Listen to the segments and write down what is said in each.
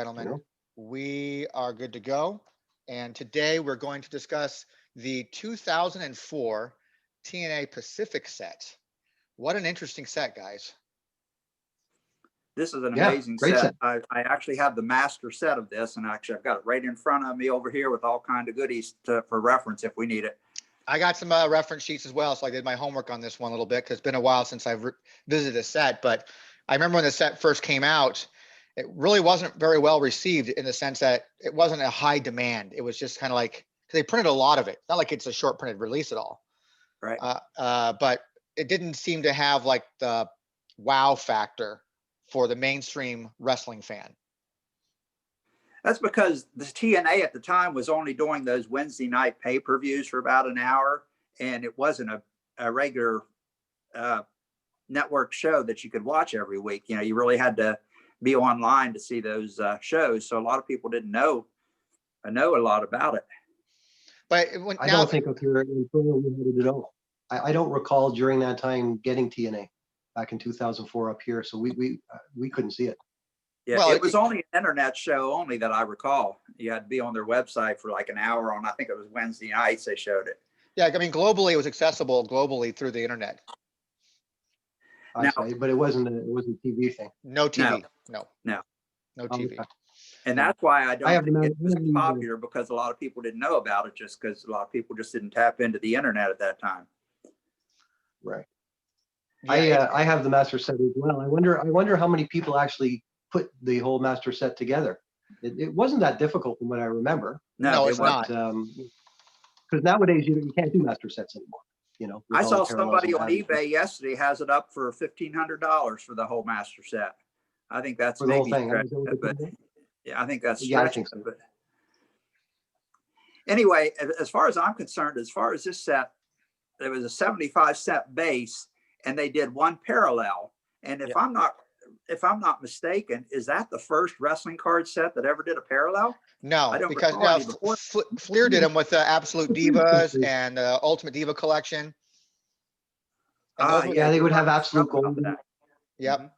gentlemen, we are good to go. And today we're going to discuss the 2004 TNA Pacific set. What an interesting set, guys. This is an amazing set. I actually have the master set of this, and actually I've got it right in front of me over here with all kinds of goodies for reference if we need it. I got some reference sheets as well, so I did my homework on this one a little bit because it's been a while since I've visited a set. But I remember when the set first came out, it really wasn't very well received in the sense that it wasn't a high demand. It was just kind of like, they printed a lot of it. Not like it's a short printed release at all. Right. But it didn't seem to have like the wow factor for the mainstream wrestling fan. That's because the TNA at the time was only doing those Wednesday night pay-per-views for about an hour, and it wasn't a regular network show that you could watch every week. You know, you really had to be online to see those shows. So a lot of people didn't know a lot about it. But I don't think we had it at all. I don't recall during that time getting TNA back in 2004 up here, so we couldn't see it. Yeah, well, it was only an internet show only that I recall. You had to be on their website for like an hour on, I think it was Wednesday nights they showed it. Yeah, I mean, globally, it was accessible globally through the internet. But it wasn't a TV thing. No TV. No TV. Okay. And that's why I don't think it was popular, because a lot of people didn't know about it, just because a lot of people just didn't tap into the internet at that time. Right. Yeah. I have the master set as well. I wonder how many people actually put the whole master set together. It wasn't that difficult from what I remember. No, it's not. Because nowadays you can't do master sets anymore. You know, I saw somebody on eBay yesterday has it up for $1,500 for the whole master set. I think that's maybe yeah, I think that's stretching. So. But anyway, as far as I'm concerned, as far as this set, there was a 75 set base, and they did one parallel. And if I'm not mistaken, is that the first wrestling card set that ever did a parallel? No, because Fleer did them with the Absolute Divas and Ultimate Diva collection. Yeah, they would have Absolute Gold. Yep.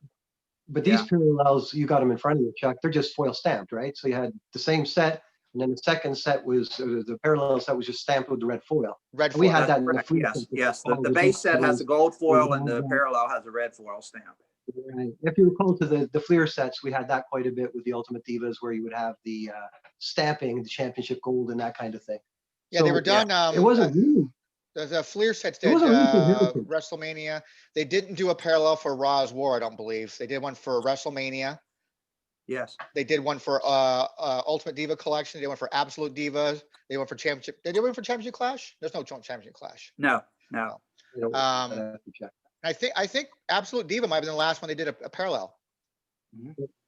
But these parallels, you got them in front of you, Chuck. They're just foil stamped, right? So you had the same set, and then the second set was the parallel set was just stamped with the red foil. Red foil. We had that in the Fleer. Yes. The base set has a gold foil, and the parallel has a red foil stamp. Right. If you recall to the Fleer sets, we had that quite a bit with the Ultimate Divas, where you would have the stamping, the championship gold, and that kind of thing. Yeah, so, they were done. It wasn't new. The Fleer sets did WrestleMania. They didn't do a parallel for Raw's War, I don't believe. They did one for WrestleMania. Yes. They did one for Ultimate Diva Collection. They did one for Absolute Divas. They did one for Championship. They did one for Championship Clash. There's no Championship Clash. No. I think Absolute Diva might have been the last one they did a parallel.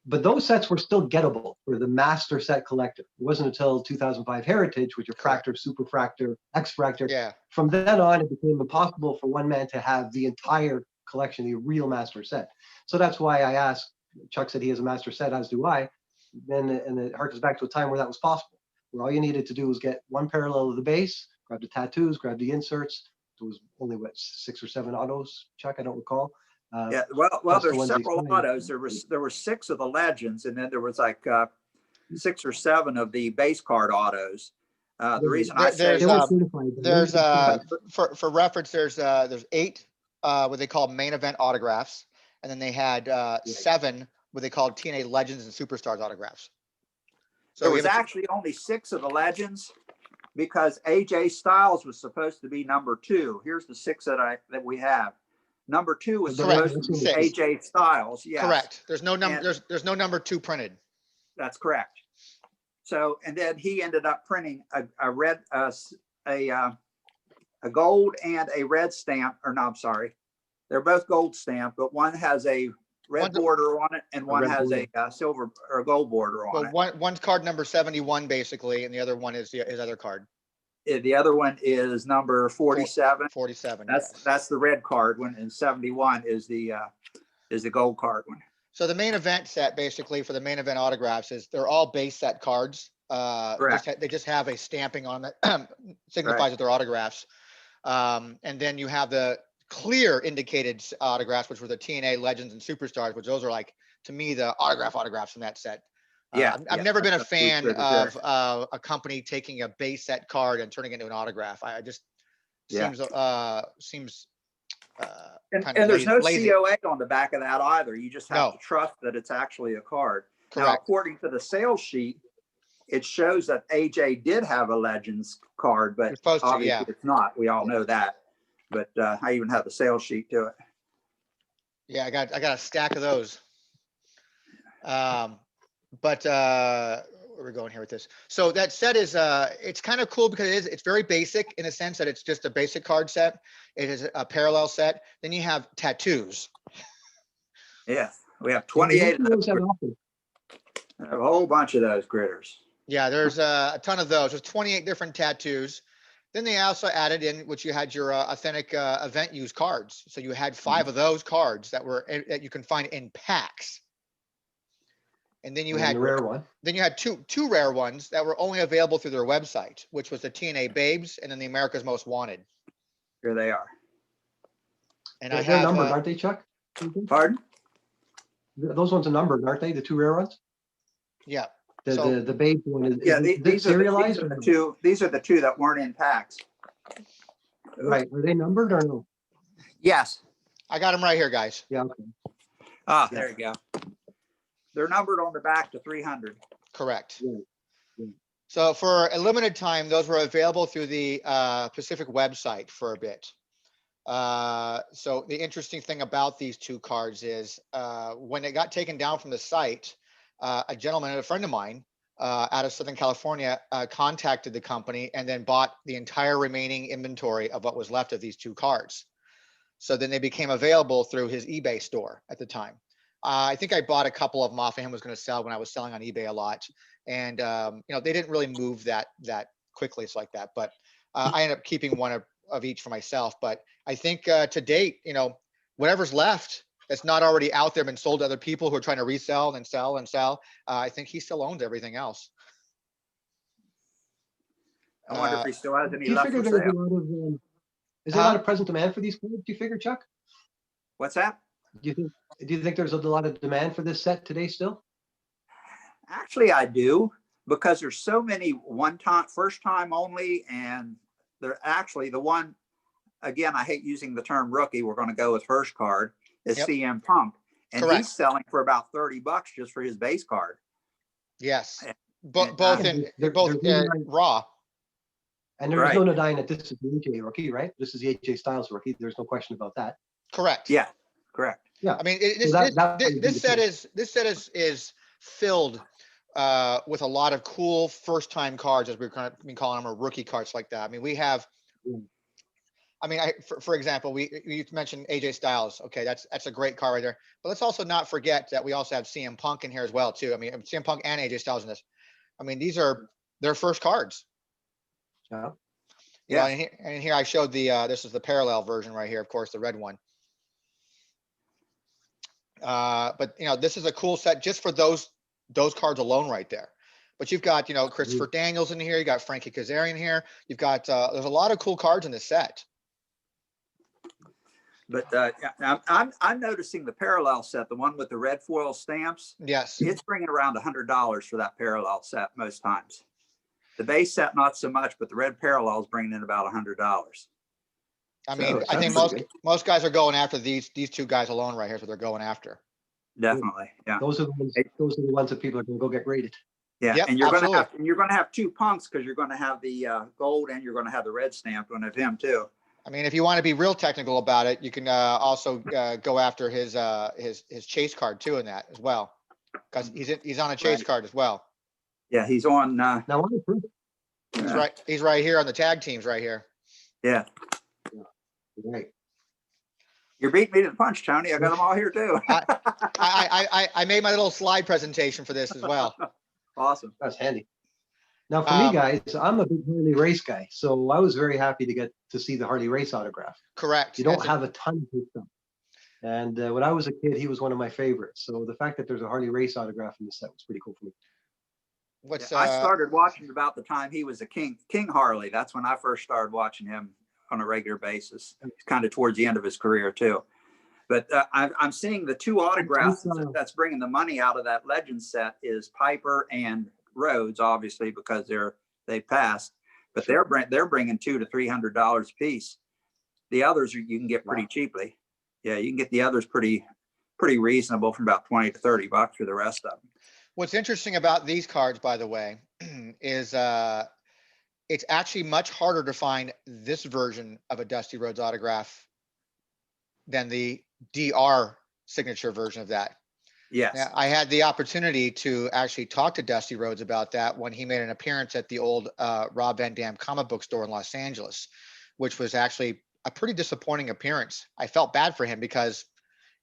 But those sets were still gettable for the master set collector. It wasn't until 2005 Heritage, which are Fractor, Super Fractor, X Fractor. Yeah. From then on, it became impossible for one man to have the entire collection, the real master set. So that's why I asked. Chuck said he has a master set, as do I. And it harkens back to a time where that was possible, where all you needed to do was get one parallel of the base, grab the tattoos, grab the inserts. There was only 6 or 7 autos, Chuck, I don't recall. Well, there's several autos. There were 6 of the legends, and then there was like 6 or 7 of the base card autos. The reason I say there's for reference, there's 8 what they call main event autographs, and then they had 7 what they called TNA Legends and Superstars autographs. So there was actually only 6 of the legends, because AJ Styles was supposed to be number 2. Here's the 6 that we have. Number 2 was supposed to be AJ Styles. Yes. Correct. There's no number. There's no number 2 printed. That's correct. So, and then he ended up printing a red, a gold and a red stamp. Or no, I'm sorry, they're both gold stamped, but one has a red border on it, and one has a silver or gold border on it. One's card number 71 basically, and the other one is his other card. The other one is number 47. 47. That's the red card one, and 71 is the gold card one. So the main event set, basically, for the main event autographs, is they're all base set cards. They just have a stamping on that signifies that they're autographs. And then you have the clear indicated autographs, which were the TNA Legends and Superstars, which those are like, to me, the autographs in that set. Yeah, I've yeah, never been a that's what fan we said there. of a company taking a base set card and turning it into an autograph. I just Yeah. seems kind of And there's no lazy. COA on the back of that either. You just have No, to trust that it's actually a card. Now, correct. according to the sales sheet, it shows that AJ did have a Legends card, You're but supposed to, yeah. obviously it's not. We all Yeah. know that. But I even have the sales sheet to it. Yeah, I got a stack of those. But where are we going here with this? So that set is it's kind of cool because it's very basic in a sense that it's just a basic card set. It is a parallel set. Then you have tattoos. Yeah, we have Yeah, we 28 don't of see those that those. often. A whole bunch of those critters. Yeah, there's a ton of those. There's 28 different tattoos. Then they also added in, which you had your authentic event use cards. So you had 5 of those cards that you can find in packs. And then you And then had the rare one. then you had two rare ones that were only available through their website, which was the TNA Babes and then the America's Most Wanted. Here they are. And They're, I they're have numbered, aren't they, Chuck? Pardon? Those ones are numbered, aren't they? The 2 rare ones. yeah. The So- the base one is, Yeah, is it these are serialized? the two. These are the two that weren't in packs. Right. Are they numbered or no? Yes. I got them right here, guys. Yeah. Okay. Ah, Yeah. there you go. They're numbered on the back to 300. Correct. Yeah. Yeah. So for a limited time, those were available through the Pacific website for a bit. So the interesting thing about these 2 cards is when it got taken down from the site, a gentleman, a friend of mine out of Southern California, contacted the company and then bought the entire remaining inventory of what was left of these 2 cards. So then they became available through his eBay store at the time. I think I bought a couple of them off of him, was going to sell when I was selling on eBay a lot. And, they didn't really move that quickly. It's like that. But I ended up keeping one of each for myself. But I think to date, whatever's left that's not already out there, been sold to other people who are trying to resell and sell and sell. I think he still owns everything else. I wonder if he still has Do any you left figure for there's a sale. lot of is there a lot of present demand for these cards? Do you figure, Chuck? What's that? Do you think there's a lot of demand for this set today still? Actually, I do, because there's so many first time only, and they're actually the one. Again, I hate using the term rookie. We're going to go with first card is Yep. CM Punk, and Correct. he's selling for about $30 just for his base card. Yes. And- Both There- both there's no- raw. And there's Right. no denying that this is the AJ rookie, right? This is the AJ Styles rookie. There's no question about that. Correct. Yeah, correct. Yeah. I mean, So that would be this the set case. is filled with a lot of cool first time cards, as we're kind of calling them, or rookie cards like that. I mean, we have. Mm. I mean, for example, you mentioned AJ Styles. Okay, that's a great card right there. But let's also not forget that we also have CM Punk in here as well too. I mean, CM Punk and AJ Styles in this. I mean, these are their first cards. Yeah. You know, and here I showed this is the parallel version right here, of course, the red one. But this is a cool set just for those cards alone right there. But you've got, Christopher Daniels in here. You got Frankie Kazarian here. You've got, there's a lot of cool cards in this set. But I'm noticing the parallel set, the one with the red foil stamps. Yes. It's bringing around $100 for that parallel set most times. The base set, not so much, but the red parallel is bringing in about $100. I mean, So, I think that's pretty most guys are going after these 2 guys alone right here. So they're going after. Definitely, yeah. Those are the ones that people are going to go get graded. Yeah, Yep, and you're absolutely. going to have 2 punks, because you're going to have the gold and you're going to have the red stamped one of him too. I mean, if you want to be real technical about it, you can also go after his chase card too in that as well, because he's on a chase Right. card as well. Yeah, he's on. Now, what is He's right here on the tag teams right here. Yeah, right? you're beating me to the punch, Tony. I got them all here too. I made my little slide presentation for this as well. Awesome. That's handy. Now, for me, guys, I'm a big Harley race guy, so I was very happy to get to see the Harley race autograph. Correct. You don't have a ton of his stuff. And when I was a kid, he was one of my favorites. So the fact that there's a Harley race autograph in the set was pretty cool for me. What's I started watching about the time he was a King Harley. That's when I first started watching him on a regular basis. It's kind of towards the end of his career too. But I'm seeing the two autographs that's bringing the money out of that legend set is Piper and Rhodes, obviously, because they passed. But they're bringing $200 to $300 a piece. The others you can get pretty cheaply. Yeah, you can get the others pretty reasonable from about $20 to $30 for the rest of them. What's interesting about these cards, by the way, is it's actually much harder to find this version of a Dusty Rhodes autograph than the DR signature version of that. Yes. Now, I had the opportunity to actually talk to Dusty Rhodes about that when he made an appearance at the old Rob Van Dam comic book store in Los Angeles, which was actually a pretty disappointing appearance. I felt bad for him because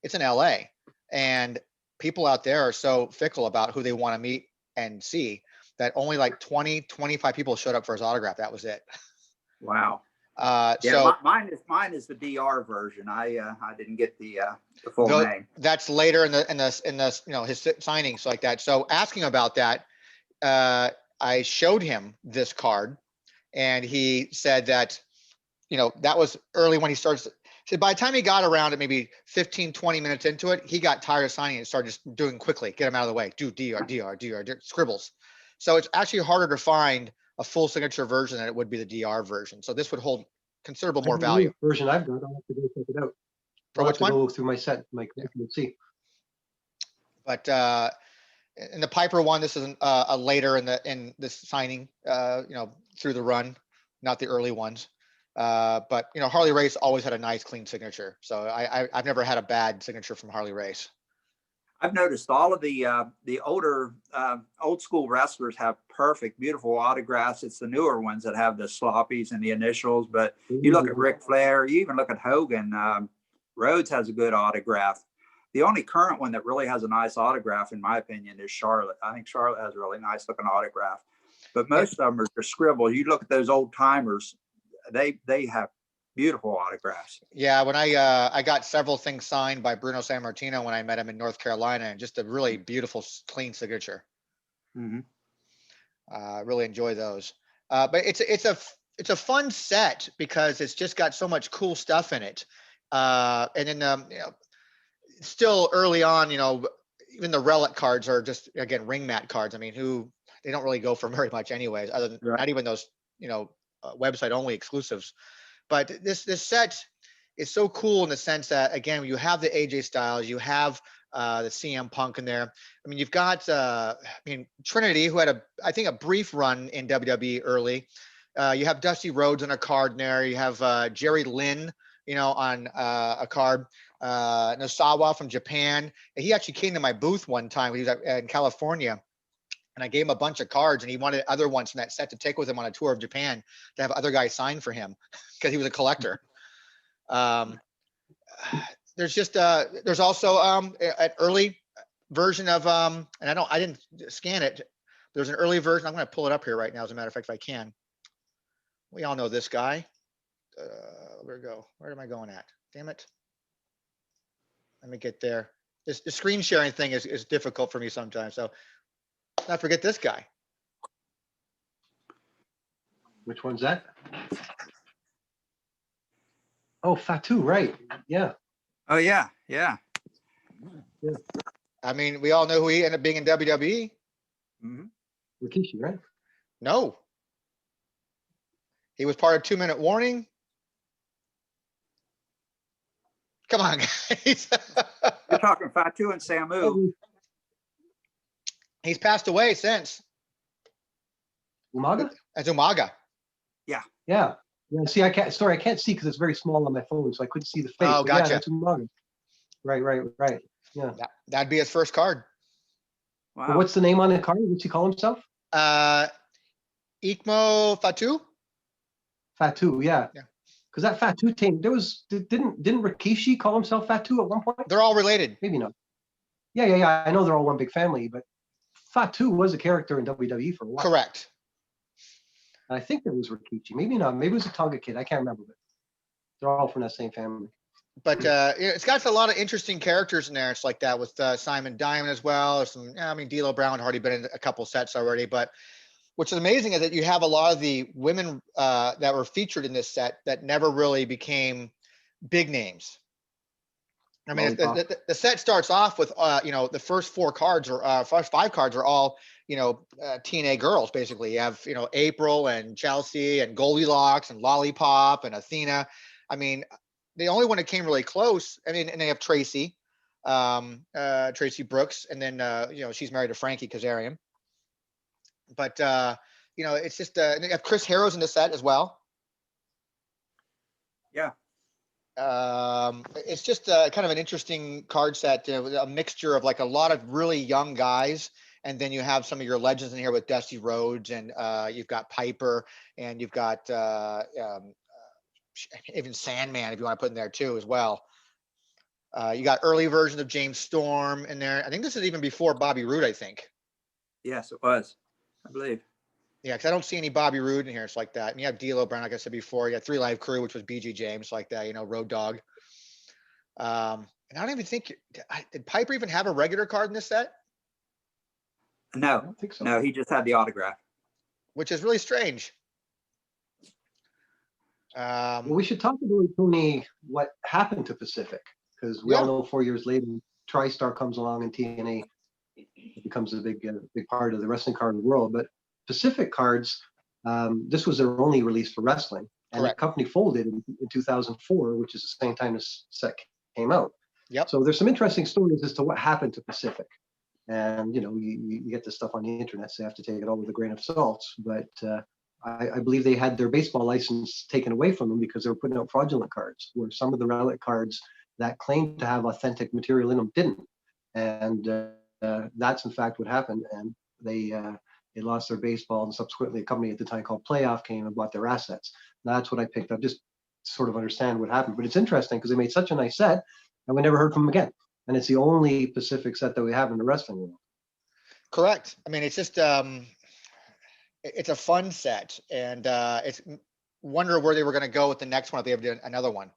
it's in LA and people out there are so fickle about who they want to meet and see that only like 20-25 people showed up for his autograph. That was it. Wow. Yeah, so mine is the DR version. I didn't get the full name. That's later in the his signings like that. So asking about that, I showed him this card, and he said that that was early when he starts. He said by the time he got around it, maybe 15-20 minutes into it, he got tired of signing it and started just doing quickly, get him out of the way, do DR, scribbles. So it's actually harder to find a full signature version than it would be the DR version. So this would hold considerable more value. Version I've got, I'll have to go check it out. For which one? Go through my set, and see. But in the Piper one, this is a later in this signing, through the run, not the early ones. But Harley Race always had a nice clean signature. So I've never had a bad signature from Harley Race. I've noticed all of the older old school wrestlers have perfect, beautiful autographs. It's the newer ones that have the sloppies and the initials. But you look at Ric Flair, you even look at Hogan. Rhodes has a good autograph. The only current one that really has a nice autograph, in my opinion, is Charlotte. I think Charlotte has a really nice looking autograph. But most of them are scribbled. You look at those old timers, they have beautiful autographs. Yeah, when I got several things signed by Bruno Sammartino when I met him in North Carolina, and just a really beautiful, clean signature. Really enjoy those. But it's a fun set because it's just got so much cool stuff in it. And then still early on, even the relic cards are just again ring mat cards. I mean, they don't really go for very much anyways, other than not even those website only exclusives. But this set is so cool in the sense that, again, you have the AJ Styles, you have the CM Punk in there. I mean, you've got Trinity, who had I think a brief run in WWE early. You have Dusty Rhodes on a card in there. You have Jerry Lynn, on a card. Nosawa from Japan. He actually came to my booth one time when he was in California. And I gave him a bunch of cards, and he wanted other ones from that set to take with him on a tour of Japan to have other guys sign for him because he was a collector. There's also an early version of and I didn't scan it. There's an early version. I'm going to pull it up here right now, as a matter of fact, if I can. We all know this guy. Where am I going at? Damn it. Let me get there. The screen sharing thing is difficult for me sometimes. So not forget this guy. Which one's that? Oh, Fatu, right? Yeah. Oh yeah. I mean, we all know who he ended up being in WWE. Rikishi, right? No. He was part of 2 Minute Warning. Come on, guys. You're talking Fatu and Samu. He's passed away since. Umaga? As Umaga. Yeah. See, I can't see because it's very small on my phone, so I couldn't see the face. Oh, gotcha. Yeah, that's Umaga. Right. Yeah. That'd be his first card. Wow. Well, what's the name on the card? What's he call himself? Ikmo Fatu. Fatu, yeah. Because that Fatu team, didn't Rikishi call himself Fatu at one point? They're all related. Maybe not. Yeah. I know they're all one big family, but Fatu was a character in WWE for a while. Correct. I think that was Rikishi. Maybe not. Maybe it was a Tonga kid. I can't remember, but they're all from that same family. But it's got a lot of interesting characters in there. It's like that with Simon Diamond as well. D'Lo Brown had already been in a couple sets already. But what's amazing is that you have a lot of the women that were featured in this set that never really became big names. I mean, Lollipop. the set starts off with, the first 4 cards or first 5 cards are all, TNA girls, basically. You have, April and Chelsea and Goldilocks and Lollipop and Athena. I mean, the only one that came really close, I mean, and they have Tracy, Tracy Brooks, and then, she's married to Frankie Kazarian. But, it's just, and they have Chris Harrow's in the set as well. Yeah. It's just kind of an interesting card set, a mixture of like a lot of really young guys, and then you have some of your legends in here with Dusty Rhodes, and you've got Piper, and you've got even Sandman, if you want to put in there too as well. You got early versions of James Storm in there. I think this is even before Bobby Roode, I think. Yes, it was, I believe. Yeah, because I don't see any Bobby Roode in here. It's like that. And you have D'Lo Brown, like I said before. You got 3 Live Crew, which was BG James, like that, Road Dogg. And I don't even think, did Piper even have a regular card in this set? I No, don't think so. no, he just had the autograph. Which is really strange. Well, we should talk about, Tony, what happened to Pacific, because we all know 4 years later, TriStar comes along and TNA becomes a big part of the wrestling card world. But Pacific Cards, this was their only release for wrestling, and Correct. the company folded in 2004, which is the same time this set came out. Yep. So there's some interesting stories as to what happened to Pacific, and you get this stuff on the internet, so you have to take it all with a grain of salt. But I believe they had their baseball license taken away from them because they were putting out fraudulent cards, where some of the relic cards that claimed to have authentic material in them didn't, and that's in fact what happened. And they lost their baseball, and subsequently a company at the time called Playoff came and bought their assets. And that's what I picked up, just to sort of understand what happened. But it's interesting because they made such a nice set, and we never heard from them again. And it's the only Pacific set that we have in the wrestling world. Correct. I mean, it's just it's a fun set, and it's wonder where they were going to go with the next one if they ever did another one.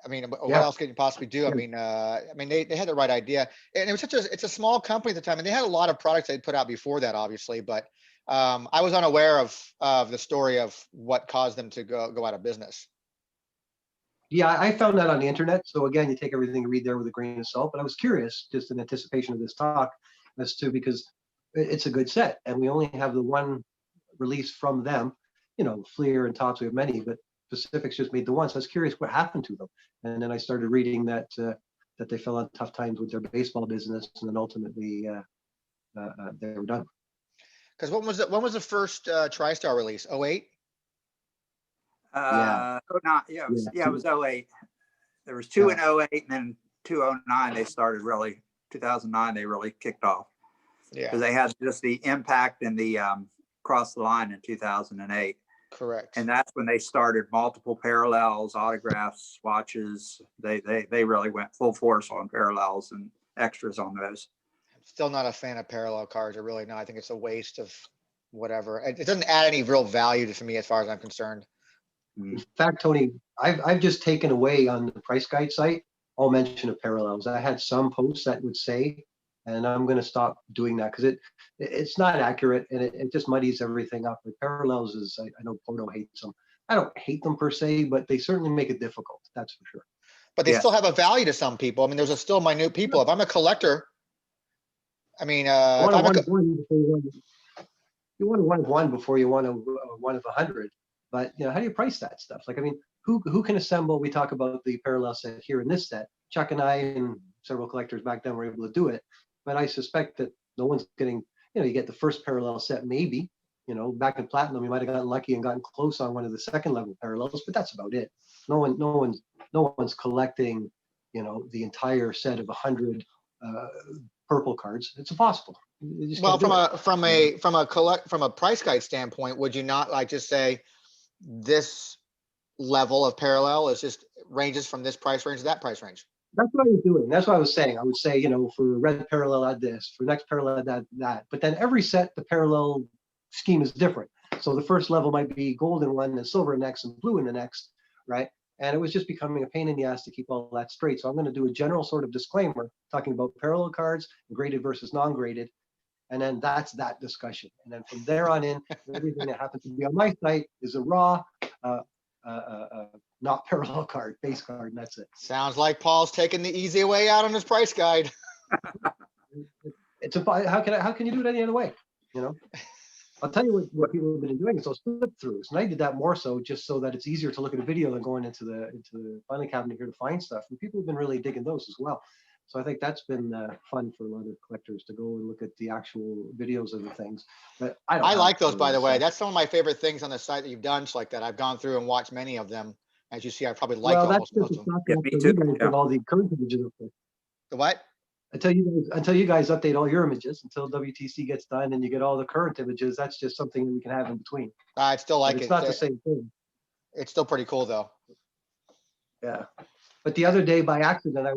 I mean, what else could you possibly do? I mean, they had the right idea, and it was it's a small company at the time, and they had a lot of products they'd put out before that, obviously. But I was unaware of the story of what caused them to go out of business. Yeah, I found that on the internet. So again, you take everything you read there with a grain of salt. But I was curious, just in anticipation of this talk, as to, because it's a good set, and we only have the one release from them. Fleer and Topps, we have many, but Pacific's just made the one. So I was curious what happened to them. And then I started reading that they fell on tough times with their baseball business, and then ultimately they were done. Because when was the first TriStar release? 08? Yeah. It was 08. There was 2 in 08, and then 2009 they started really. 2009 they really kicked off. Yeah. Because they had just the Impact and the Cross the Line in 2008. Correct. And that's when they started multiple parallels, autographs, swatches. They really went full force on parallels and extras on those. I'm still not a fan of parallel cards. I really not. I think it's a waste of whatever. It doesn't add any real value to me as far as I'm concerned. In fact, Tony, I've just taken away on the price guide site all mention of parallels. I had some posts that would say, and I'm going to stop doing that because it's not accurate, and it just muddies everything up. The parallels is, I know Poto hates them. I don't hate them per se, but they certainly make it difficult. That's for sure. But they still have a value to some people. I mean, there's still minute people. If I'm a collector, I mean, you want a one before you want a one of 100. But how do you price that stuff? Like, I mean, who can assemble? We talk about the parallel set here in this set. Chuck and I and several collectors back then were able to do it. But I suspect that no one's getting, you get the first parallel set maybe. Back in Platinum, you might have gotten lucky and gotten close on one of the second level parallels, but that's about it. No one's collecting, the entire set of 100 purple cards. It's impossible. Well, from a price guide standpoint, would you not like just say this level of parallel is just ranges from this price range to that price range? That's what I was doing. That's what I was saying. I would say, for red parallel, add this. For next parallel, add that. But then every set, the parallel scheme is different. So the first level might be gold in one, and silver next, and blue in the next, right? And it was just becoming a pain in the ass to keep all that straight. So I'm going to do a general sort of disclaimer talking about parallel cards, graded versus non-graded. And then that's that discussion. And then from there on in, everything that happens to be on my site is a raw not parallel card, base card, and that's it. Sounds like Paul's taking the easy way out on his price guide. It's a how can you do it any other way? You know, I'll tell you what people have been doing is those flip throughs, and I did that more so just so that it's easier to look at a video than going into the filing cabinet here to find stuff. And people have been really digging those as well. So I think that's been fun for a lot of collectors to go and look at the actual videos of the things. But I like those, by the way. That's some of my favorite things on the site that you've done. It's like that. I've gone through and watched many of them. As you see, I probably liked almost most of them. Yeah, me too. Yeah. All the current images up there. The what? Until you guys update all your images, until WTC gets done and you get all the current images, that's just something that we can have in between. I still like But it. it's not the same thing. It's still pretty cool though. Yeah. But the other day by accident, I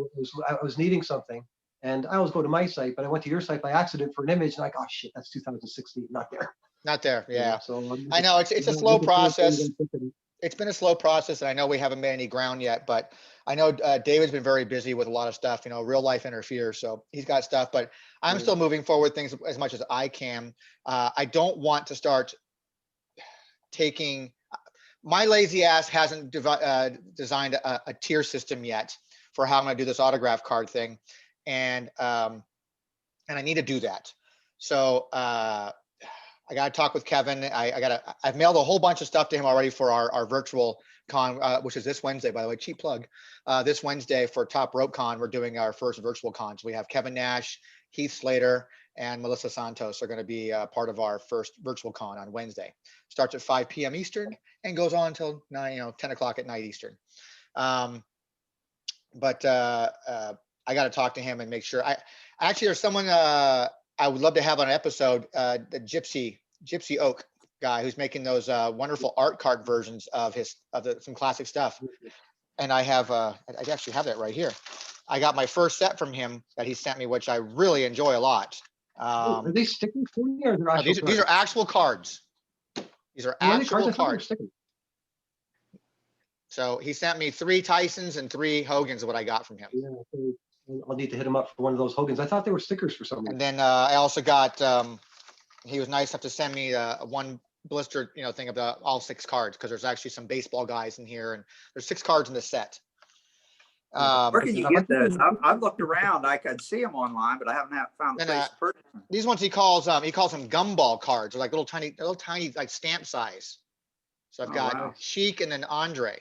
was needing something, and I always go to my site, but I went to your site by accident for an image, and like, oh shit, that's 2016, not there. Not there. Yeah. So I know it's a slow process. It's been a slow process, and I know we haven't made any ground yet, but I know David's been very busy with a lot of stuff, you know, real life interferes. So he's got stuff, but I'm still moving forward things as much as I can. I don't want to start taking, my lazy ass hasn't designed a tier system yet for how I'm going to do this autograph card thing. And I need to do that. So I got to talk with Kevin. I've mailed a whole bunch of stuff to him already for our virtual con, which is this Wednesday, by the way, cheap plug. This Wednesday for Top Rope Con, we're doing our first virtual cons. We have Kevin Nash, Heath Slater, and Melissa Santos are going to be part of our first virtual con on Wednesday. Starts at 5 p.m. Eastern and goes on until 10 o'clock at night Eastern. But I got to talk to him and make sure. Actually, there's someone I would love to have on an episode, the Gypsy Oak guy who's making those wonderful art card versions of some classic stuff. And I actually have that right here. I got my first set from him that he sent me, which I really enjoy a lot. Are they stickers for you, or they're these are actual cards. These are actual cards. So he sent me 3 Tysons and 3 Hogans, what I got from him. Yeah, so I'll need to hit him up for one of those Hogans. I thought they were stickers for some reason. And then I also got, he was nice enough to send me one blister, thing about all 6 cards, because there's actually some baseball guys in here, and there's 6 cards in the set. Where can you get those? I've looked around. I could see them online, but I haven't found a place to purchase them. These ones he calls them gumball cards. They're like little tiny like stamp size. So I've got Sheik and then Andre.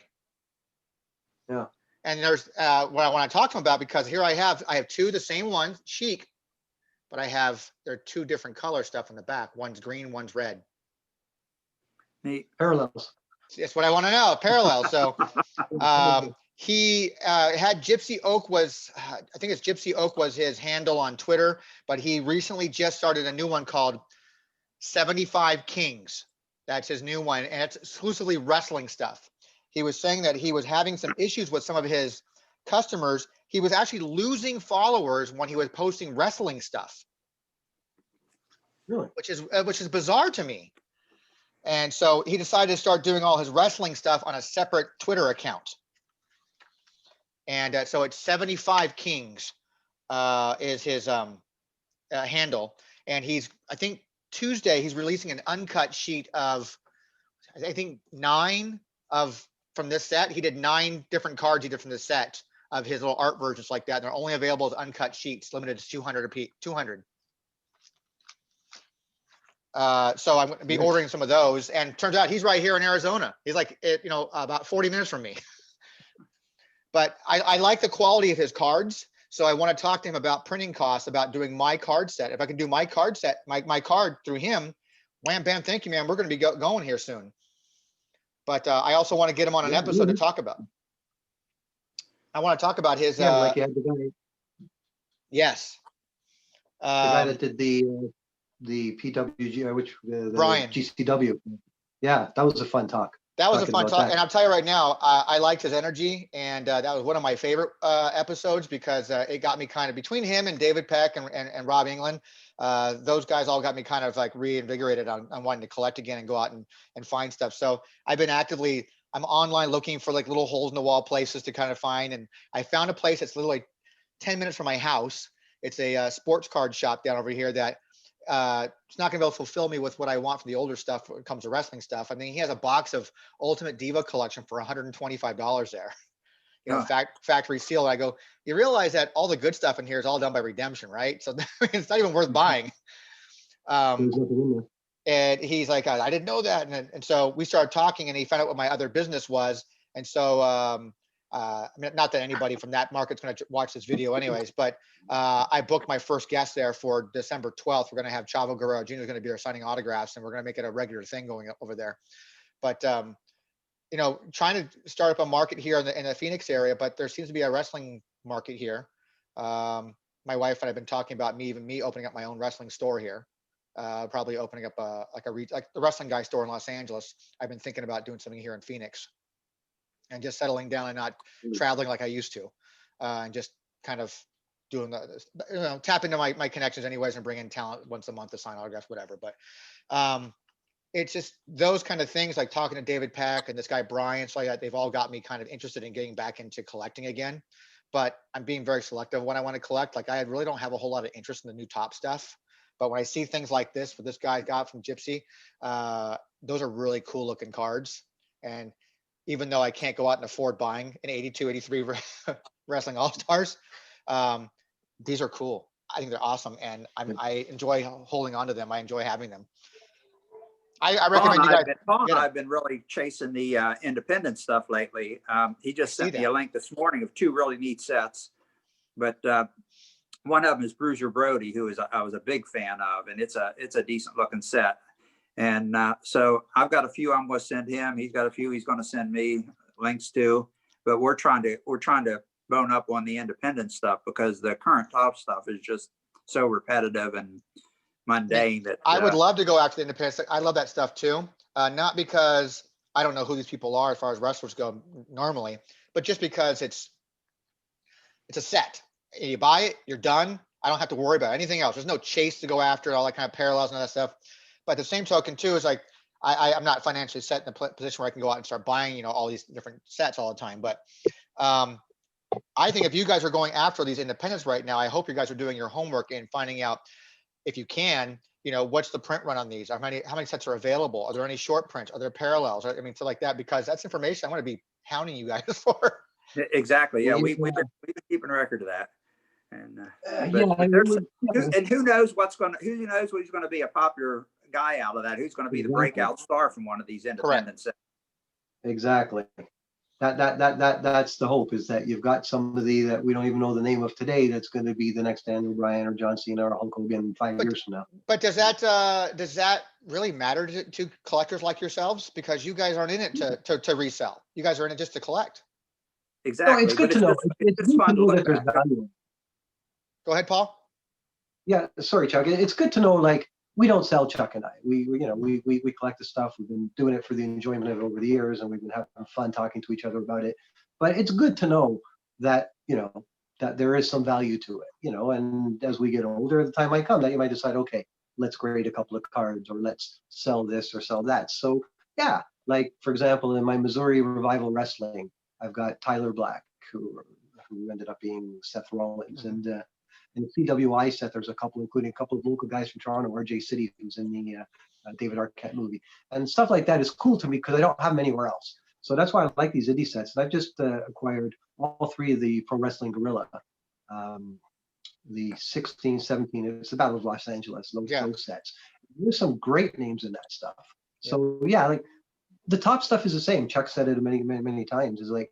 Yeah. And there's what I want to talk to him about, because here I have 2 the same ones, Sheik, but they're 2 different color stuff in the back. One's green, one's red. Neat. Parallels. That's what I want to know. Parallel. So he had Gypsy Oak I think it's Gypsy Oak was his handle on Twitter, but he recently just started a new one called 75 Kings. That's his new one, and it's exclusively wrestling stuff. He was saying that he was having some issues with some of his customers. He was actually losing followers when he was posting wrestling stuff. Really? Which is bizarre to me. And so he decided to start doing all his wrestling stuff on a separate Twitter account. And so it's 75 Kings is his handle. And I think Tuesday, he's releasing an uncut sheet of, I think 9 from this set. He did 9 different cards he did from the set of his little art versions like that. They're only available as uncut sheets, limited to 200 a piece, 200. So I'm going to be ordering some of those, and turns out he's right here in Arizona. He's like, about 40 minutes from me. But I like the quality of his cards. So I want to talk to him about printing costs, about doing my card set. If I can do my card set, my card through him, wham, bam, thank you, man. We're going to be going here soon. But I also want to get him on an episode to talk about. I want to talk about his. Like you had the guy. Yes. The guy that did the PWG, the Brian. GCW. Yeah, that was a fun talk. That was a fun talk, and I'll tell you right now, I liked his energy, and that was one of my favorite episodes, because it got me kind of between him and David Peck and Rob England. Those guys all got me kind of like reinvigorated on wanting to collect again and go out and find stuff. So I've been I'm online looking for like little holes in the wall places to kind of find, and I found a place that's literally 10 minutes from my house. It's a sports card shop down over here that it's not going to be able to fulfill me with what I want from the older stuff when it comes to wrestling stuff. I mean, he has a box of Ultimate Diva collection for $125 there. You know, Yeah. factory seal. I go, you realize that all the good stuff in here is all done by redemption, right? So it's not even worth buying. There's nothing in there. And he's like, I didn't know that. And so we started talking, and he found out what my other business was. And so, I mean, not that anybody from that market's going to watch this video anyways, but I booked my first guest there for December 12th. We're going to have Chavo Guerrero Jr. is going to be there signing autographs, and we're going to make it a regular thing going over there. But, you know, trying to start up a market here in the Phoenix area, but there seems to be a wrestling market here. My wife and I've been talking about me opening up my own wrestling store here. Probably opening up like the Wrestling Guy store in Los Angeles. I've been thinking about doing something here in Phoenix, and just settling down and not traveling like I used to, and just kind of doing tap into my connections anyways, and bring in talent once a month to sign autographs, whatever. But it's just those kind of things, like talking to David Pack and this guy Brian, so like that, they've all got me kind of interested in getting back into collecting again. But I'm being very selective when I want to collect. Like, I really don't have a whole lot of interest in the new top stuff. But when I see things like this, what this guy got from Gypsy, those are really cool looking cards. And even though I can't go out and afford buying an 82, 83 Wrestling All-Stars, these are cool. I think they're awesome. And I enjoy holding on to them. I enjoy having them. I recommend you guys. Paul and I have been really chasing the independent stuff lately. He just sent me a link this morning of 2 really neat sets. But one of them is Bruiser Brody, who I was a big fan of, and it's a decent looking set. And so I've got a few I'm going to send him. He's got a few he's going to send me links to. But we're trying to bone up on the independent stuff, because the current top stuff is just so repetitive and mundane that I would love to go after the independent. I love that stuff too. Not because I don't know who these people are as far as wrestlers go normally, but just because it's a set. You buy it, you're done. I don't have to worry about anything else. There's no chase to go after, all that kind of parallels and all that stuff. But the same token too is like, I'm not financially set in a position where I can go out and start buying, you know, all these different sets all the time. But I think if you guys are going after these independents right now, I hope you guys are doing your homework and finding out, if you can, you know, what's the print run on these? How many sets are available? Are there any short prints? Are there parallels? I mean, so like that, because that's information I want to be hounding you guys for. Exactly. Yeah, we've been keeping a record of that. And and who knows who's going to be a popular guy out of that? Who's going to be the breakout star from one of these independent sets? Exactly. That's the hope, is that you've got somebody that we don't even know the name of today that's going to be the next Daniel Bryan or John Cena or Hulk Hogan 5 years from now. But does that really matter to collectors like yourselves? Because you guys aren't in it to resell. You guys are in it just to collect. Exactly. No, it's good to know. It's fun to know that there's value. Go ahead, Paul. Yeah, sorry, Chuck. It's good to know, like, we don't sell, Chuck and I. We collect the stuff. We've been doing it for the enjoyment of it over the years, and we've been having fun talking to each other about it. But it's good to know that, you know, that there is some value to it, you know, and as we get older, the time might come that you might decide, okay, let's grade a couple of cards, or let's sell this or sell that. So yeah, like, for example, in my Missouri Revival Wrestling, I've got Tyler Black, who ended up being Seth Rollins, and in the CWI set, there's including a couple of local guys from Toronto, RJ City, who's in the David Arquette movie, and stuff like that is cool to me because I don't have them anywhere else. So that's why I like these indie sets. And I've just acquired all 3 of the Pro Wrestling Guerrilla, the 16, 17. It's the Battle of Los Angeles. Those sets. There's some great names in that stuff. So yeah, like, the top stuff is the same. Chuck said it many times. Is like,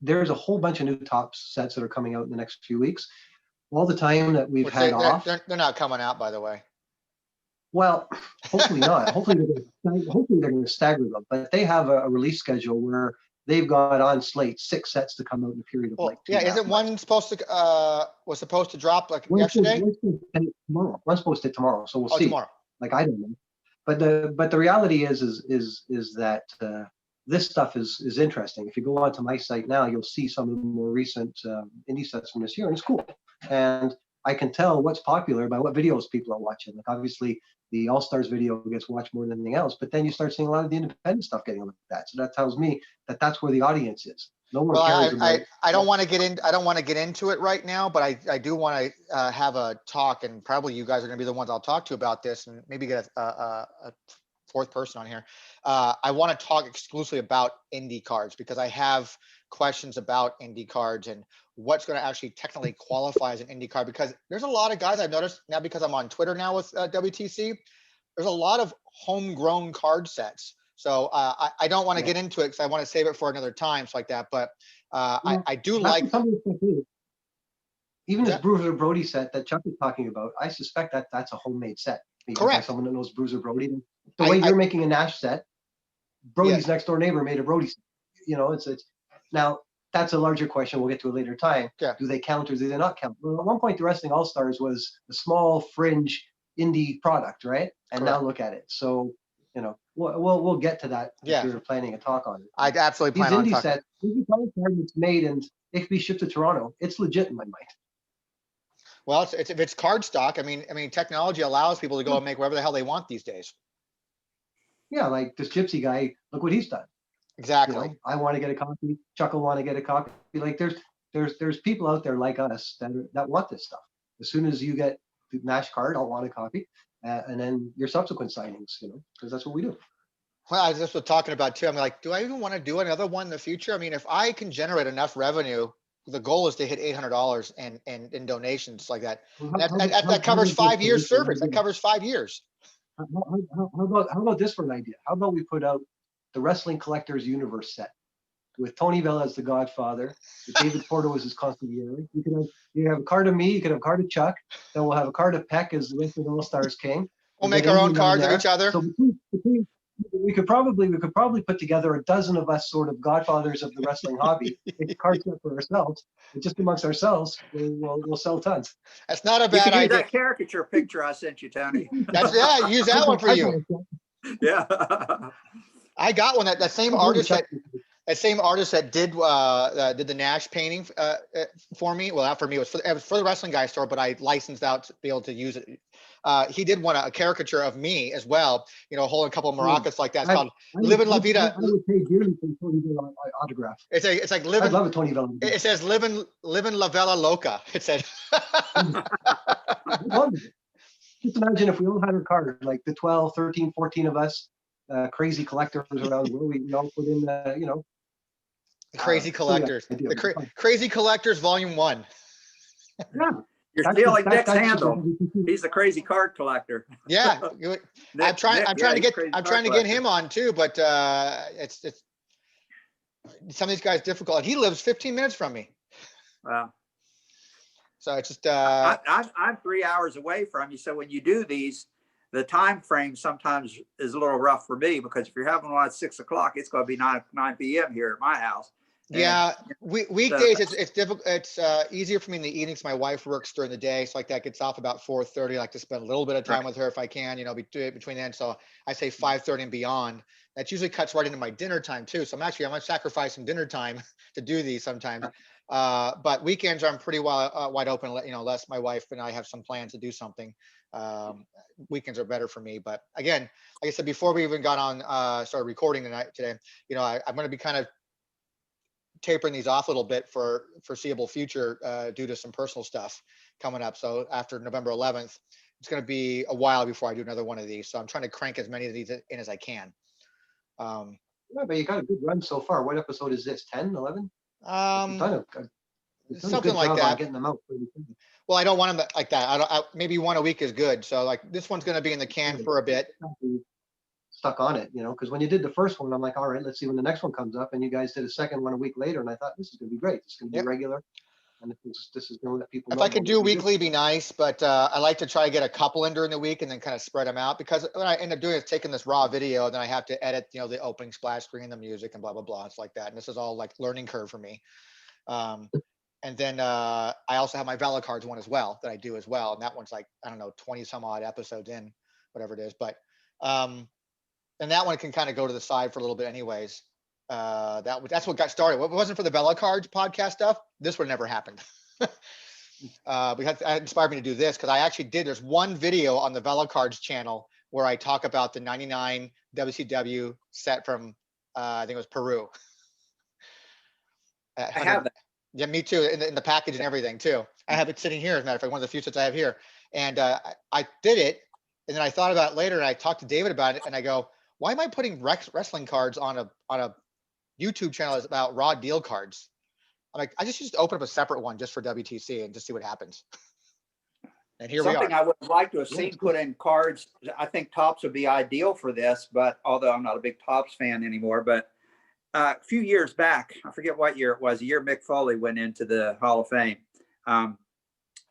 there's a whole bunch of new top sets that are coming out in the next few weeks. All the time that we've had off. They're not coming out, by the way. Well, hopefully not. hopefully they're going to stagger them. But they have a release schedule where they've got on slate 6 sets to come out in a period of like 2 yeah. Isn't one supposed to was supposed to drop like yesterday? One's supposed to tomorrow. So we'll see. Tomorrow. Like, I don't know. But the reality is that this stuff is interesting. If you go onto my site now, you'll see some of the more recent indie sets from this year, and it's cool. And I can tell what's popular by what videos people are watching. Like obviously the All Stars video gets watched more than anything else, but then you start seeing a lot of the independent stuff getting looked at. So that tells me that that's where the audience is. No one Well, cares about. I don't want to get in. I don't want to get into it right now, but I do want to have a talk, and probably you guys are going to be the ones I'll talk to about this, and maybe get a fourth person on here. I want to talk exclusively about indie cards because I have questions about indie cards and what's going to actually technically qualify as an indie card. Because there's a lot of guys I've noticed now, because I'm on Twitter now with WTC. There's a lot of homegrown card sets. So I don't want to get into it because I want to save it for another time, so like that. But I do like. Even this Bruiser Brody set that Chuck is talking about, I suspect that that's a homemade set. Made by Correct. someone that knows Bruiser Brody. The way you're making a Nash set, Brody's next door neighbor made a Brody set. You know, it's now that's a larger question. We'll get to a later time. Yeah. Do they count or do they not count? Well, at one point, the Wrestling All Stars was a small fringe indie product, right? And now look at it. So, you know, we'll get to that if you're planning a talk on it. I'd absolutely These plan on indie talking. sets, indie product that's made and it can be shipped to Toronto. It's legit in my mind. Well, if it's card stock, I mean, technology allows people to go and make whatever the hell they want these days. Yeah, like this Gypsy guy, look what he's done. Exactly. You know, I want to get a copy. Chuck will want to get a copy. Like there's people out there like us that want this stuff. As soon as you get the Nash card, I'll want a copy, and then your subsequent signings, you know, because that's what we do. Well, I was just talking about too. I'm like, do I even want to do another one in the future? I mean, if I can generate enough revenue, the goal is to hit $800 in donations like that. That covers 5 years service. That covers 5 years. How about this for an idea? How about we put out the Wrestling Collectors Universe set with Tony Vella as the Godfather, with David Porto as his consigliere. You have a card of me, you could have a card of Chuck, then we'll have a card of Peck as the Wrestling All Stars King. We'll make our own cards of each other. So we could probably put together a dozen of us sort of godfathers of the wrestling hobby, make a card set for ourselves, and just amongst ourselves, we'll sell tons. That's not a You bad can use idea. that caricature picture I sent you, Tony. Use that one for you. Yeah. I got one that same artist that did the Nash painting for me. Well, not for me. It was for the Wrestling Guy store, but I licensed out to be able to use it. He did want a caricature of me as well. You know, holding a couple of maracas like that. It's called "Living La Vida." I would pay dearly for Tony Vella autograph. It's like living. I'd love a Tony Vella. It says "Living La Vella Loca." It said. Just imagine if we all had our card, like the 12, 13, 14 of us, crazy collectors around where we all put in, you know. The Crazy Collectors. Crazy Collectors Volume 1. Yeah. You're stealing Nick's handle. He's a crazy card collector. Yeah. I'm trying to get him on too, but it's some of these guys difficult. And he lives 15 minutes from me. Wow. So it's just I'm 3 hours away from you. So when you do these, the time frame sometimes is a little rough for me, because if you're having one at 6 o'clock, it's going to be 9 p.m. here at my house. Yeah, weekdays it's difficult. It's easier for me in the evenings. My wife works during the day, so like that gets off about 4:30. I like to spend a little bit of time with her if I can, you know, between then. So I say 5:30 and beyond. That usually cuts right into my dinner time too. So I'm gonna sacrifice some dinner time to do these sometimes. But weekends I'm pretty wide open. You know, unless my wife and I have some plans to do something. Weekends are better for me. But again, like I said before, we even got on started recording today. You know, I'm going to be kind of tapering these off a little bit for foreseeable future due to some personal stuff coming up. So after November 11th, it's going to be a while before I do another one of these. So I'm trying to crank as many of these in as I can. Yeah, but you got a good run so far. What episode is this? 10, 11? Something like that. Getting them out. Well, I don't want them like that. Maybe one a week is good. So like this one's going to be in the can for a bit. Stuck on it, you know, because when you did the first one, I'm like, all right, let's see when the next one comes up. And you guys did a second one a week later, and I thought this is going to be great. It's going to be regular, and this is going to let people know. If I could do weekly, it'd be nice, but I like to try to get a couple in during the week and then kind of spread them out, because what I end up doing is taking this raw video, and then I have to edit, you know, the opening splash screen, the music, and blah blah blah. It's like that, and this is all like learning curve for me. And then I also have my Vela cards one as well that I do as well, and that one's like, I don't know, 20 some odd episodes in, whatever it is, but. And that one can kind of go to the side for a little bit anyways. That's what got started. If it wasn't for the Vela Cards podcast stuff, this would have never happened. because that inspired me to do this, because I actually did. There's one video on the Velocards channel where I talk about the 99 WCW set from, I think it was Peru. I have that. Yeah, me too. In the package and everything too. I have it sitting here, as a matter of fact, one of the few sets I have here. And I did it, and then I thought about it later, and I talked to David about it, and I go, why am I putting wrestling cards on a YouTube channel that's about raw deal cards? I'm like, I just open up a separate one just for WTC and just see what happens. And here we Something are. I would like to have Yeah, seen it's put in cards. I think Topps would be ideal for this, but although I'm not a big Topps fan anymore, but a few years back, I forget what year it was, the year Mick Foley went into the Hall of Fame.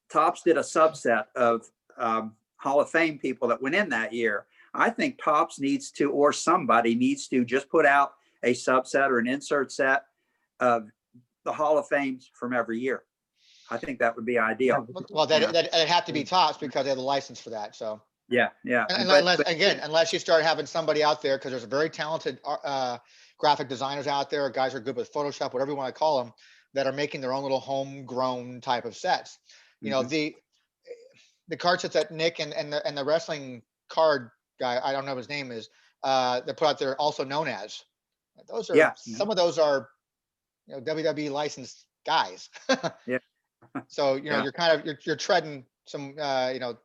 Topps did a subset of Hall of Fame people that went in that year. I think Topps needs to, or somebody needs to, just put out a subset or an insert set of the Hall of Fames from every year. I think that would be ideal. Well, that'd have to be Topps because they have the license for that. So, Yeah, yeah. and But- unless, but- again, unless you start having somebody out there, because there's a very talented graphic designers out there, guys who are good with Photoshop, whatever you want to call them, that are making their own little homegrown type of sets. You know, the card sets that Nick and the wrestling card guy, I don't know what his name is, that put out there, also known as. Those are, Yeah. some of those are, you know, WWE licensed guys. Yeah. So, you know, Yeah. you're kind of, you're treading some, you know,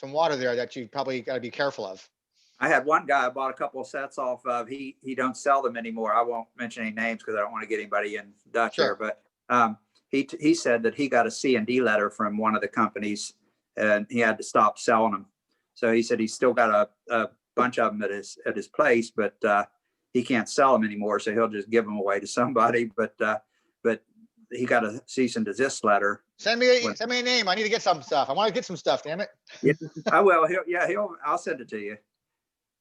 some water there that you probably got to be careful of. I had one guy I bought a couple of sets off of. He don't sell them anymore. I won't mention any names because I don't want to get anybody in Dutch Sure. here. But he said that he got a C&D letter from one of the companies and he had to stop selling them. So he said he's still got a bunch of them at his place, but he can't sell them anymore. So he'll just give them away to somebody. But he got a cease and desist letter. Send me a name. I need to get some stuff. I want to get some stuff, damn it. Yeah, I will. I'll send it to you.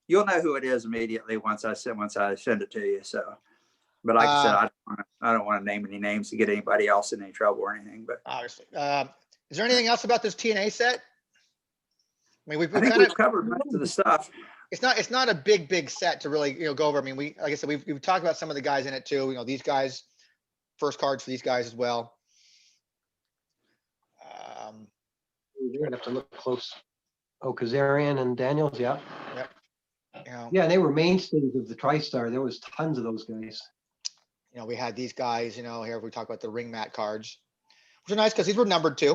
You'll know who it is immediately once I send it to you. So, but like I said, I don't want to name any names to get anybody else in any trouble or anything. But Obviously, is there anything else about this TNA set? I mean, I think we've covered most of the stuff. it's not a big set to really, you know, go over. I mean, like I said, we've talked about some of the guys in it too. You know, these guys, first cards for these guys as well. You're gonna have to look close. Oh, Kazarian and Daniels, yeah. You know, Yeah, and they were mainstays of the TriStar. There was tons of those guys. you know, we had these guys, you know, here we talk about the ring mat cards, which are nice because these were numbered too.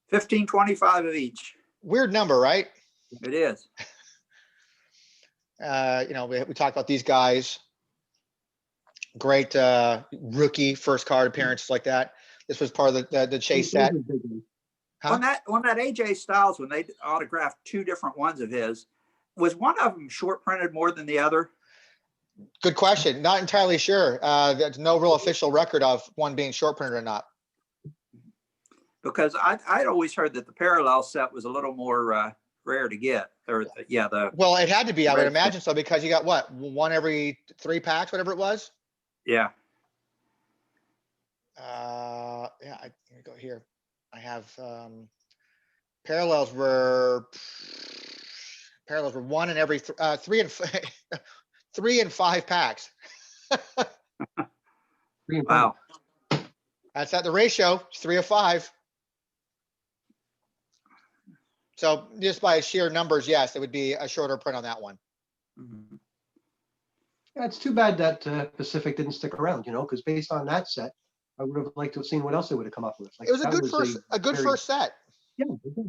1525 of each. Weird number, right? It is. You know, we talked about these guys. Great rookie first card appearances like that. This was part of the chase set. Huh? On that AJ Styles, when they autographed two different ones of his, was one of them short printed more than the other? Good question. Not entirely sure. There's no real official record of one being short printed or not. Because I'd always heard that the parallel set was a little more rare to get. Or Well, it had to be, I would Right. imagine so, because you got what, one every 3 packs, whatever it was. yeah. Yeah, I'm gonna go here. I have parallels were 1 in every 3 and 3 and 5 packs. Wow. That's at the ratio. It's 3 of 5. So just by sheer numbers, yes, it would be a shorter print on that one. Mhm. Yeah, it's too bad that Pacific didn't stick around, you know, because based on that set, I would have liked to have seen what else they would have come up with. Like, It was a that good very- first set. Yeah, it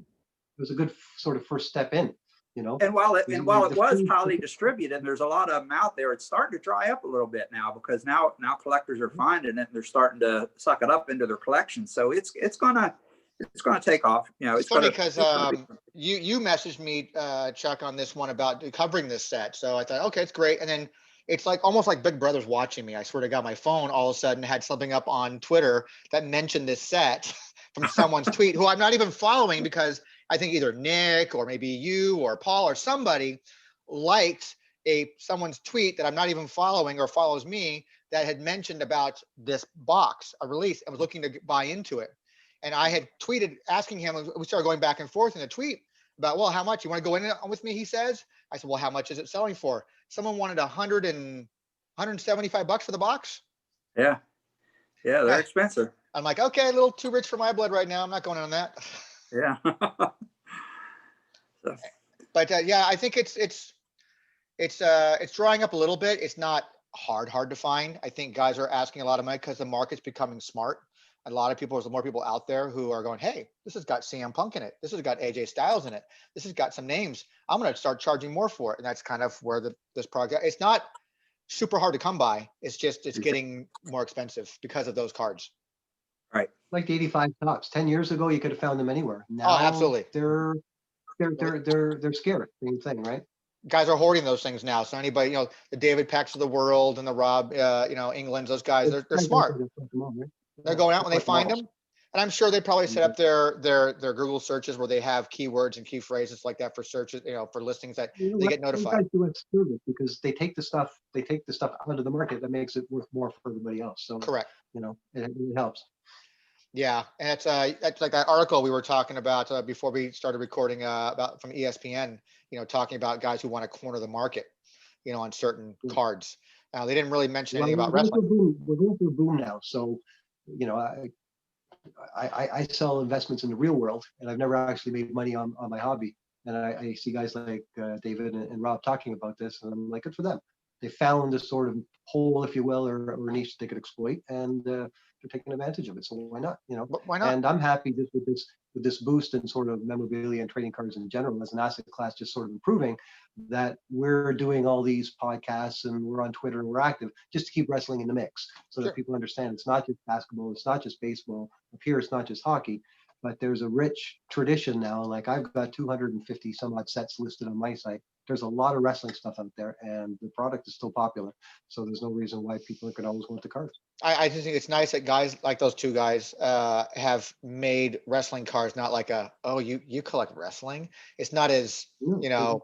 was a good sort of first step in, you know. And while it The was food- highly distributed, and there's a lot of them out there, it's starting to dry up a little bit now because now collectors are finding it and they're starting to suck it up into their collection. So it's gonna take off. You know, It's funny gonna- because you messaged me, Chuck, on this one about covering this set. So I thought, okay, it's great. And then it's like almost like Big Brother's watching me. I swear to God, my phone all of a sudden had something up on Twitter that mentioned this set from someone's tweet who I'm not even following, because I think either Nick or maybe you or Paul or somebody liked someone's tweet that I'm not even following or follows me that had mentioned about this box, a release, and was looking to buy into it. And I had tweeted asking him, and we started going back and forth in a tweet about, well, how much you want to go in with me? He says. I said, well, how much is it selling for? Someone wanted $175 for the box. Yeah, they're expensive. I'm like, okay, a little too rich for my blood right now. I'm not going on that. Yeah. So, But yeah, I think it's drying up a little bit. It's not hard to find. I think guys are asking a lot of money because the market's becoming smart. A lot of people, there's more people out there who are going, hey, this has got CM Punk in it. This has got AJ Styles in it. This has got some names. I'm going to start charging more for it. And that's kind of where this project, it's not super hard to come by. It's just, it's getting more expensive because of those cards. right. Like the 85 tops. 10 years ago, you could have found them anywhere. Now Oh, absolutely. they're scarce. Same thing, right? Guys are hoarding those things now. So anybody, the David Packs of the world and the Rob, Englands, those guys, they're smart. They're going out when they find them. And I'm sure they probably set up their Google searches where they have keywords and key phrases like that for searches, for listings that they get notified. Guys do it service because they take the stuff out of the market that makes it worth more for everybody else. So Correct. it helps. Yeah, and it's like that article we were talking about before we started recording about from ESPN. Talking about guys who want to corner the market, on certain cards. Now they didn't really mention anything about wrestling. We're going through a boom now, so I sell investments in the real world, and I've never actually made money on my hobby. And I see guys like David and Rob talking about this, and I'm like, good for them. They found this sort of hole, if you will, or niche they could exploit, and they're taking advantage of it. So why not? But why not? And I'm happy just with this boost in sort of memorabilia and trading cards in general as an asset class, just sort of improving, that we're doing all these podcasts and we're on Twitter and we're active just to keep wrestling in the mix, so Sure. that people understand it's not just basketball, it's not just baseball. Up here, it's not just hockey, but there's a rich tradition now. Like I've got 250 some odd sets listed on my site. There's a lot of wrestling stuff out there, and the product is still popular. So there's no reason why people could always want the cards. I just think it's nice that guys like those two guys have made wrestling cards not like you collect wrestling. It's not as yeah.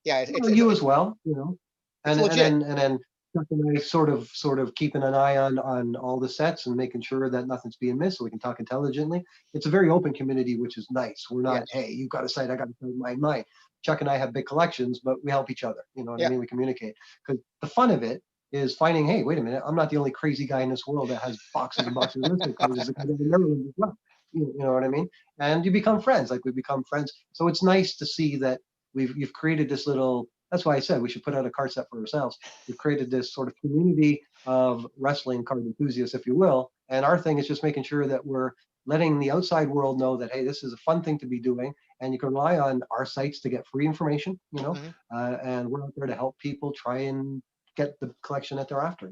You as well, It's and legit. then Chuck and I sort of keeping an eye on all the sets and making sure that nothing's being missed, so we can talk intelligently. It's a very open community, which is nice. We're not, hey, you've got a site, I got a site, mine. Chuck and I have big collections, but we help each other. You know what I mean? We communicate, because the fun of it is finding, hey, wait a minute, I'm not the only crazy guy in this world that has boxes and boxes of wrestling cards. There's a guy in Maryland as well. You know what I mean? And you become friends, like we become friends. So it's nice to see that you've created this little. That's why I said we should put out a card set for ourselves. We've created this sort of community of wrestling card enthusiasts, if you will. And our thing is just making sure that we're letting the outside world know that, hey, this is a fun thing to be doing, and you can rely on our sites to get free information, and we're out there to help people try and get the collection that they're after,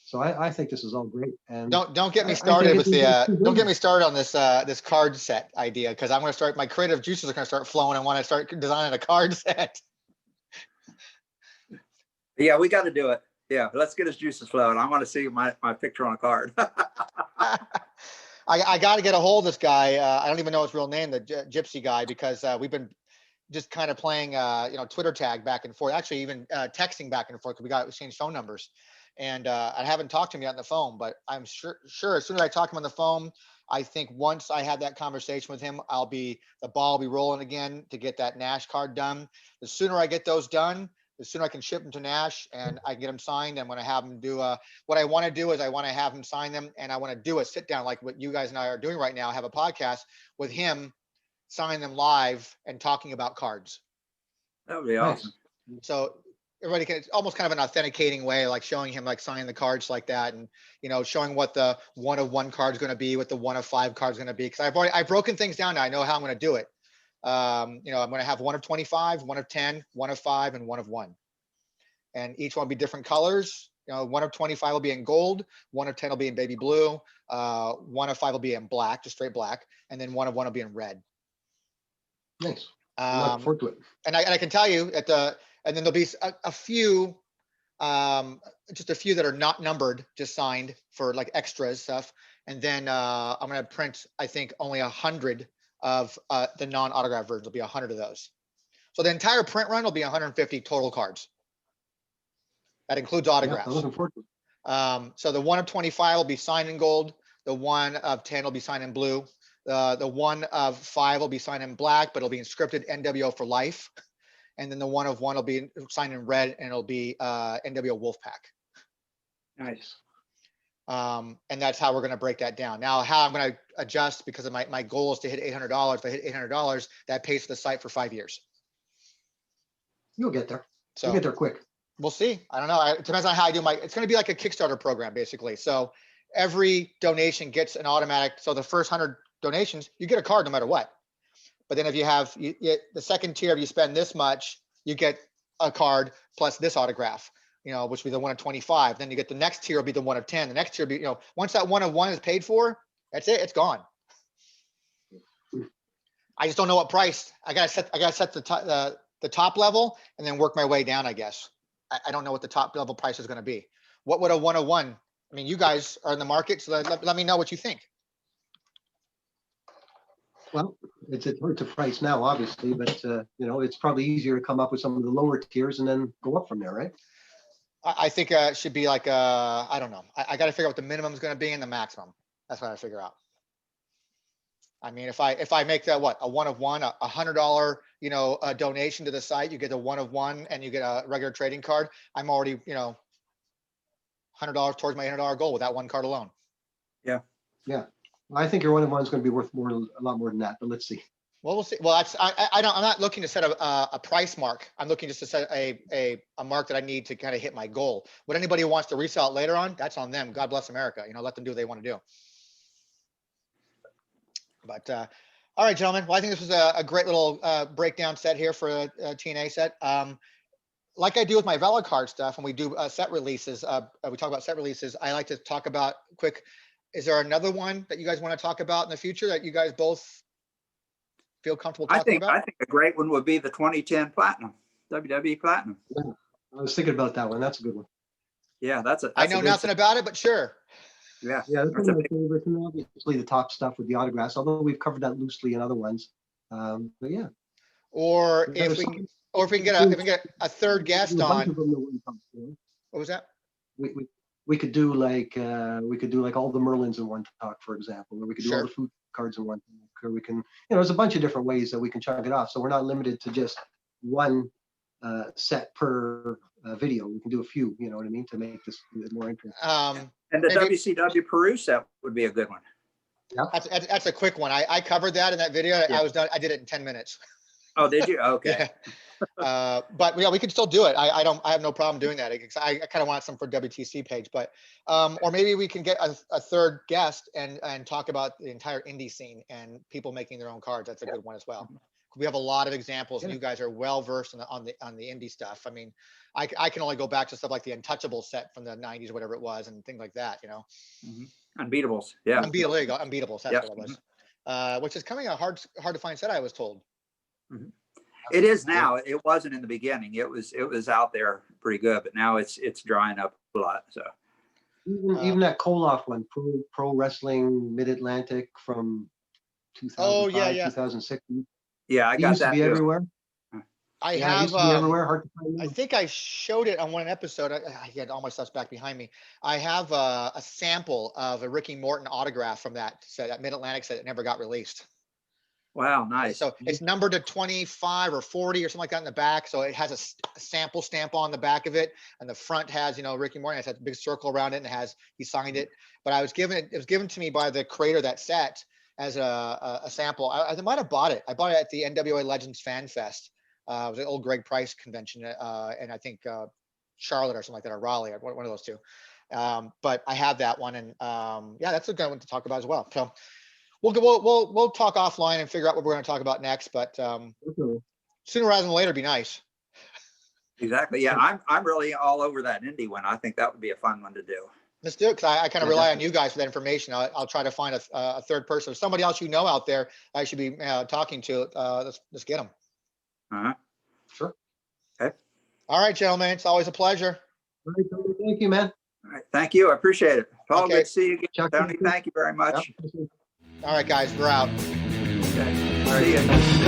So I think this is all great. And don't get me started with don't get me started on this card set idea, because I'm going to start, my creative juices are going to start flowing and want to start designing a card set. Yeah, we got to do it. Yeah, let's get his juices flowing. I want to see my picture on a card. I got to get a hold of this guy. I don't even know his real name, the Gypsy guy, because we've been just kind of playing, Twitter tag back and forth. Actually, even texting back and forth, because we changed phone numbers. And I haven't talked to him yet on the phone, but I'm sure as soon as I talk to him on the phone, I think once I have that conversation with him, the ball will be rolling again to get that Nash card done. The sooner I get those done, the sooner I can ship them to Nash and I get them signed. I'm going to have them do what I want to do is I want to have him sign them, and I want to do a sit down like what you guys and I are doing right now. Have a podcast with him, signing them live and talking about cards. That would be awesome. So everybody can, it's almost kind of an authenticating way, like showing him like signing the cards like that, and showing what the 1 of 1 card is going to be, what the 1 of 5 card is going to be. Because I've broken things down now. I know how I'm going to do it. I'm going to have 1 of 25, 1 of 10, 1 of 5, and 1 of 1. And each one will be different colors. 1 of 25 will be in gold, 1 of 10 will be in baby blue, 1 of 5 will be in black, just straight black, and then 1 of 1 will be in red. Nice. I'm looking forward to it. And I can tell you and then there'll be a few, just a few that are not numbered, just signed for like extras stuff. And then I'm going to print, I think, only 100 of the non-autograph versions. There'll be 100 of those. So the entire print run will be 150 total cards. That includes autographs. I'm looking forward to it. So the 1 of 25 will be signed in gold. The 1 of 10 will be signed in blue. The 1 of 5 will be signed in black, but it'll be inscripted NWO for life. And then the 1 of 1 will be signed in red, and it'll be NWO Wolfpack. Nice. And that's how we're going to break that down. Now, how I'm going to adjust, because of my goal is to hit $800. If I hit $800, that pays for the site for 5 years. You'll get there. So You'll get there quick. we'll see. I don't know. It depends on how I do it's going to be like a Kickstarter program, basically. So every donation gets an automatic. So the first 100 donations, you get a card no matter what. But then if you have the second tier, if you spend this much, you get a card plus this autograph, which will be the 1 of 25. Then you get the next tier will be the 1 of 10. The next tier will be, once that 1 of 1 is paid for, that's it. It's gone. I just don't know what price. I gotta set the top level and then work my way down, I guess. I don't know what the top level price is going to be. What would a 1 of 1? I mean, you guys are in the market, so let me know what you think. Well, it's a price now, obviously, but it's probably easier to come up with some of the lower tiers and then go up from there, right? I think it should be like I don't know. I got to figure out what the minimum is going to be and the maximum. That's what I figure out. I mean, if I make that a 1 of 1, a $100 a donation to the site, you get a 1 of 1 and you get a regular trading card. I'm already $100 towards my $800 goal with that one card alone. Yeah. I think your 1 of 1 is going to be worth a lot more than that, but let's see. Well, we'll see. Well, I'm not looking to set a price mark. I'm looking just to set a mark that I need to kind of hit my goal. What anybody who wants to resell it later on, that's on them. God bless America. Let them do what they want to do. But all right, gentlemen. Well, I think this was a great little breakdown set here for a TNA set. Like I do with my Velocard stuff, when we do set releases, we talk about set releases. I like to talk about quick. Is there another one that you guys want to talk about in the future that you guys both feel comfortable talking about? I think a great one would be the 2010 Platinum, WWE Platinum. Yeah, I was thinking about that one. That's a good one. Yeah, I know nothing about it, but sure. Yeah, that's one of my favorites, and obviously the top stuff with the autographs, although we've covered that loosely in other ones. But yeah. Or if we can get a third guest on. What was that? We could do like all the Merlins in one talk, for example, or we could do all the food cards in one talk, or we can, there's a bunch of different ways that we can chunk it off. So we're not limited to just one set per video. We can do a few, you know what I mean, to make this more interesting. And the WCW Peru set would be a good one. Yeah, that's a quick one. I covered that in that video. Yeah. I did it in 10 minutes. Oh, did you? Okay. Yeah. But yeah, we could still do it. I have no problem doing that. I kind of want some for WTC page, but or maybe we can get a third guest and talk about the entire indie scene and people making their own cards. That's a good one as well. We have a lot of examples, and you guys are well versed on the indie stuff. I mean, I can only go back to stuff like the Untouchable set from the 90s or whatever it was, and things like that. Unbeatables. Yeah. There you go. Unbeatables. That's what it was. Which is coming a hard to find set, I was told. It is now. It wasn't in the beginning. It was out there pretty good, but now it's drying up a lot. So even that Koloff one, Pro Wrestling Mid Atlantic from 2005, 2006. Yeah, I got used that. To be everywhere. I have. Used to be everywhere. Hard to find. I think I showed it on one episode. I had all my stuff's back behind me. I have a sample of a Ricky Morton autograph from that set, that Mid Atlantic set that never got released. Wow, nice. So it's numbered to 25 or 40 or something like that in the back. So it has a sample stamp on the back of it, and the front has, Ricky Morton. It has a big circle around it, and he signed it. But it was given to me by the creator of that set as a sample. I might have bought it. I bought it at the NWA Legends Fan Fest. It was an old Greg Price convention, and I think Charlotte or something like that, or Raleigh, or one of those two. But I have that one, and yeah, that's a good one to talk about as well. So we'll talk offline and figure out what we're going to talk about next. But sooner rather than later, it'd be nice. Exactly. Yeah, I'm really all over that indie one. I think that would be a fun one to do. Let's do it, because I kind of rely on you guys for that information. I'll try to find a third person, or somebody else out there I should be talking to. Let's get them. Sure. Okay. All right, gentlemen. It's always a pleasure. All right, thank you, man. All right. Thank you. I appreciate it. Paul, Okay. good to see you again. Chuck, Tony, thank you very much. Yep. All right, guys. We're out. Okay. All right. See you.